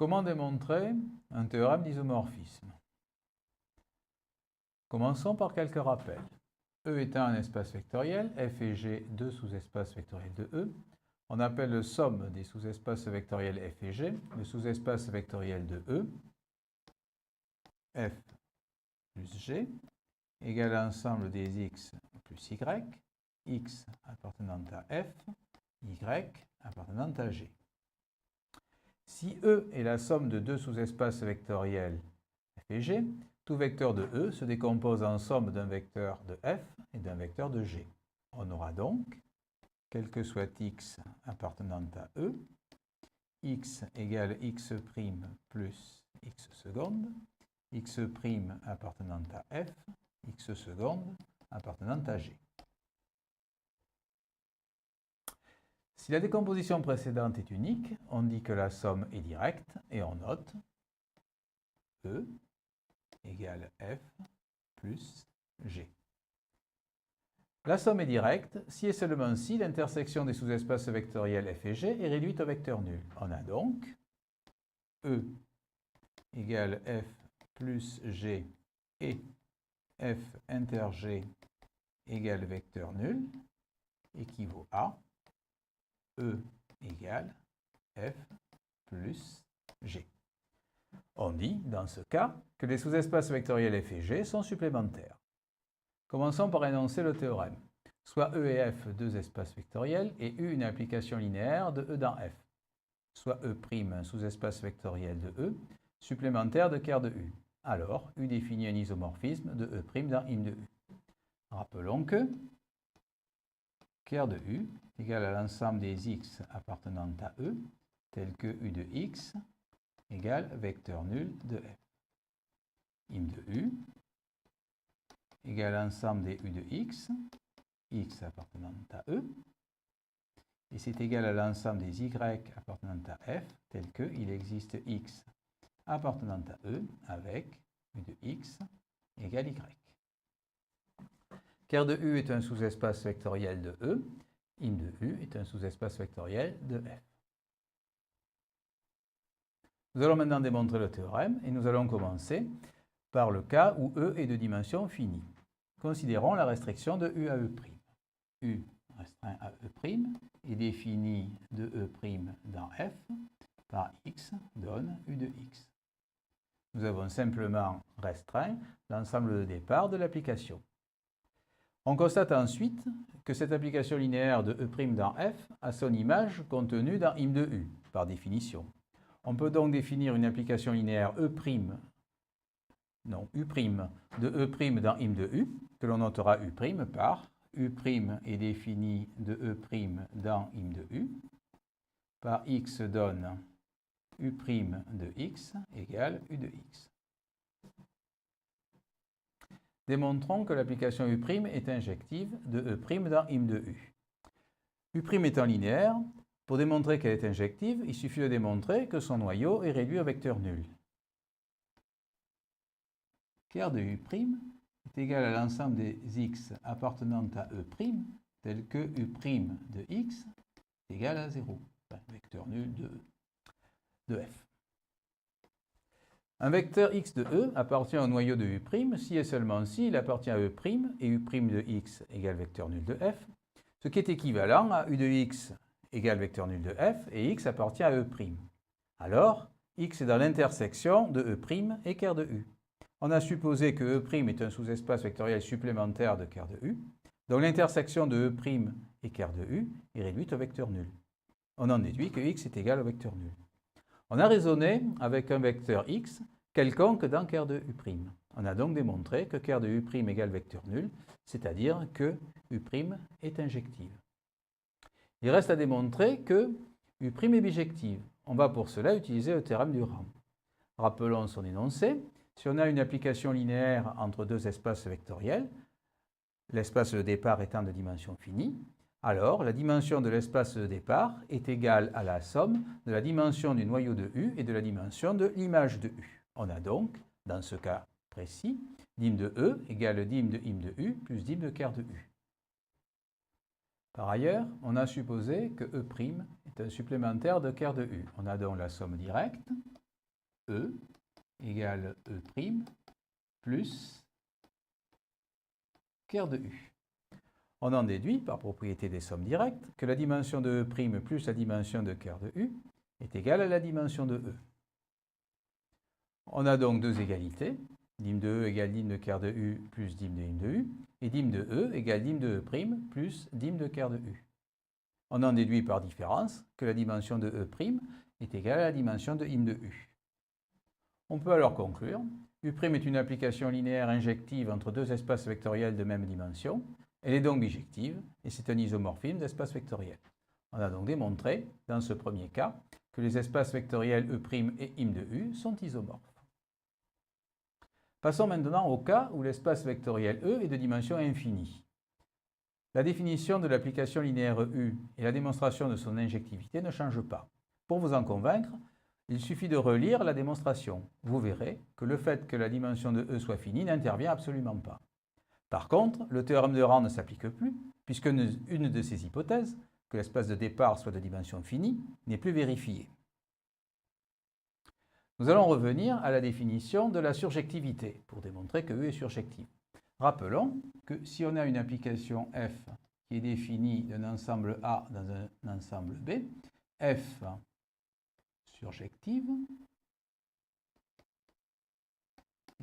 Comment démontrer un théorème d'isomorphisme? Commençons par quelques rappels. E étant un espace vectoriel, F et G deux sous-espaces vectoriels de E, on appelle le somme des sous-espaces vectoriels F et G le sous-espace vectoriel de E, F plus G, égale l'ensemble des X plus Y, X appartenant à F, Y appartenant à G. Si E est la somme de deux sous-espaces vectoriels F et G, tout vecteur de E se décompose en somme d'un vecteur de F et d'un vecteur de G. On aura donc, quel que soit X appartenant à E, X égale X' plus X seconde, X' appartenant à F, X seconde appartenant à G. Si la décomposition précédente est unique, on dit que la somme est directe et on note E égale F plus G. La somme est directe si et seulement si l'intersection des sous-espaces vectoriels F et G est réduite au vecteur nul. On a donc E égale F plus G et F inter G égale vecteur nul équivaut à E égale F plus G. On dit, dans ce cas, que les sous-espaces vectoriels F et G sont supplémentaires. Commençons par énoncer le théorème. Soit E et F deux espaces vectoriels et U une application linéaire de E dans F. Soit E' un sous-espace vectoriel de E, supplémentaire de ker de U. Alors, U définit un isomorphisme de E' dans im de U. Rappelons que ker de U égale à l'ensemble des X appartenant à E, tel que U de X égale vecteur nul de F. Im de U égale l'ensemble des U de X, X appartenant à E, et c'est égal à l'ensemble des Y appartenant à F, tel que il existe X appartenant à E avec U de X égale Y. Ker de U est un sous-espace vectoriel de E, im de U est un sous-espace vectoriel de F. Nous allons maintenant démontrer le théorème et nous allons commencer par le cas où E est de dimension finie. Considérons la restriction de U à E'. U restreint à E' est défini de E' dans F par X donne U de X. Nous avons simplement restreint l'ensemble de départ de l'application. On constate ensuite que cette application linéaire de E' dans F a son image contenue dans im de U, par définition. On peut donc définir une application linéaire U' de E' dans im de U, que l'on notera U' par U' est défini de E' dans im de U, par X donne U' de X égale U de X. Démontrons que l'application U' est injective de E' dans im de U. U' étant linéaire, pour démontrer qu'elle est injective, il suffit de démontrer que son noyau est réduit au vecteur nul. Ker de U' est égal à l'ensemble des X appartenant à E', tel que U' de X est égal à 0, enfin, vecteur nul de F. Un vecteur X de E appartient au noyau de U' si et seulement si il appartient à E' et U' de X égale vecteur nul de F, ce qui est équivalent à U de X égale vecteur nul de F et X appartient à E'. Alors, X est dans l'intersection de E' et ker de U. On a supposé que E' est un sous-espace vectoriel supplémentaire de ker de U, dont l'intersection de E' et ker de U est réduite au vecteur nul. On en déduit que X est égal au vecteur nul. On a raisonné avec un vecteur X quelconque dans ker de U'. On a donc démontré que ker de U' égale vecteur nul, c'est-à-dire que U' est injective. Il reste à démontrer que U' est bijective. On va pour cela utiliser le théorème du rang. Rappelons son énoncé. Si on a une application linéaire entre deux espaces vectoriels, l'espace de départ étant de dimension finie, alors la dimension de l'espace de départ est égale à la somme de la dimension du noyau de U et de la dimension de l'image de U. On a donc, dans ce cas précis, dim de E égale dim de im de U plus dim de ker de U. Par ailleurs, on a supposé que E' est un supplémentaire de ker de U. On a donc la somme directe E égale E' plus quart de U. On en déduit, par propriété des sommes directes, que la dimension de E' plus la dimension de quart de U est égale à la dimension de E. On a donc deux égalités, dim de E égale dim de quart de U plus dim de U, et dim de E égale dim de E' plus dim de quart de U. On en déduit par différence que la dimension de E' est égale à la dimension de dim de U. On peut alors conclure, U' est une application linéaire injective entre deux espaces vectoriels de même dimension. Elle est donc bijective, et c'est un isomorphisme d'espace vectoriel. On a donc démontré, dans ce premier cas, que les espaces vectoriels E' et im de U sont isomorphes. Passons maintenant au cas où l'espace vectoriel E est de dimension infinie. La définition de l'application linéaire U et la démonstration de son injectivité ne changent pas. Pour vous en convaincre, il suffit de relire la démonstration. Vous verrez que le fait que la dimension de E soit finie n'intervient absolument pas. Par contre, le théorème de Rand ne s'applique plus, puisque une de ces hypothèses, que l'espace de départ soit de dimension finie, n'est plus vérifiée. Nous allons revenir à la définition de la surjectivité, pour démontrer que E est surjective. Rappelons que si on a une application f qui est définie d'un ensemble A dans un ensemble B, f surjective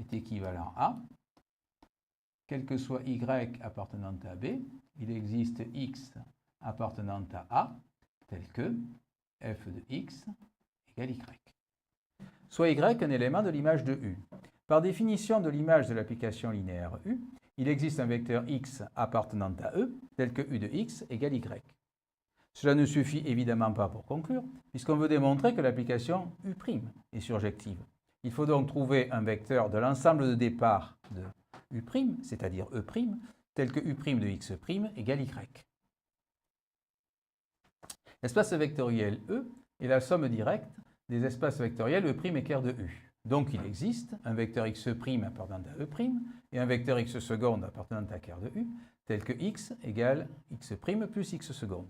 est équivalent à, quel que soit y appartenant à B, il existe x appartenant à A, tel que f de x égale y. Soit y un élément de l'image de U. Par définition de l'image de l'application linéaire U, il existe un vecteur x appartenant à E, tel que U de x égale y. Cela ne suffit évidemment pas pour conclure, puisqu'on veut démontrer que l'application U' est surjective. Il faut donc trouver un vecteur de l'ensemble de départ de U', c'est-à-dire E', tel que U' de x' égale y. L'espace vectoriel E est la somme directe des espaces vectoriels E' et quart de U. Donc il existe un vecteur x' appartenant à E' et un vecteur x seconde appartenant à quart de U, tel que x égale x' plus x seconde.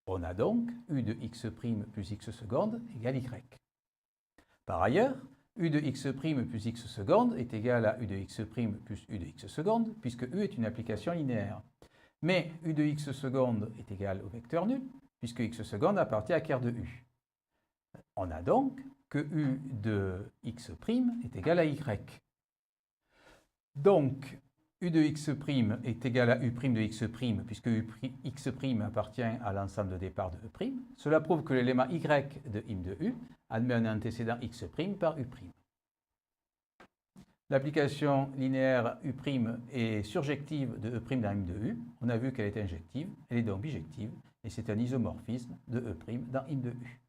On a donc U de x' plus x seconde égale y. Par ailleurs, U de x' plus x seconde est égal à U de x' plus U de x seconde, puisque U est une application linéaire. Mais U de x seconde est égal au vecteur nul, puisque x seconde appartient à quart de U. On a donc que U de x' est égal à y. Donc, U de x' est égal à U' de x', puisque x' appartient à l'ensemble de départ de E'. Cela prouve que l'élément y de im de U admet un antécédent x' par U'. L'application linéaire U' est surjective de E' dans im de U. On a vu qu'elle est injective, elle est donc bijective, et c'est un isomorphisme de E' dans im de U.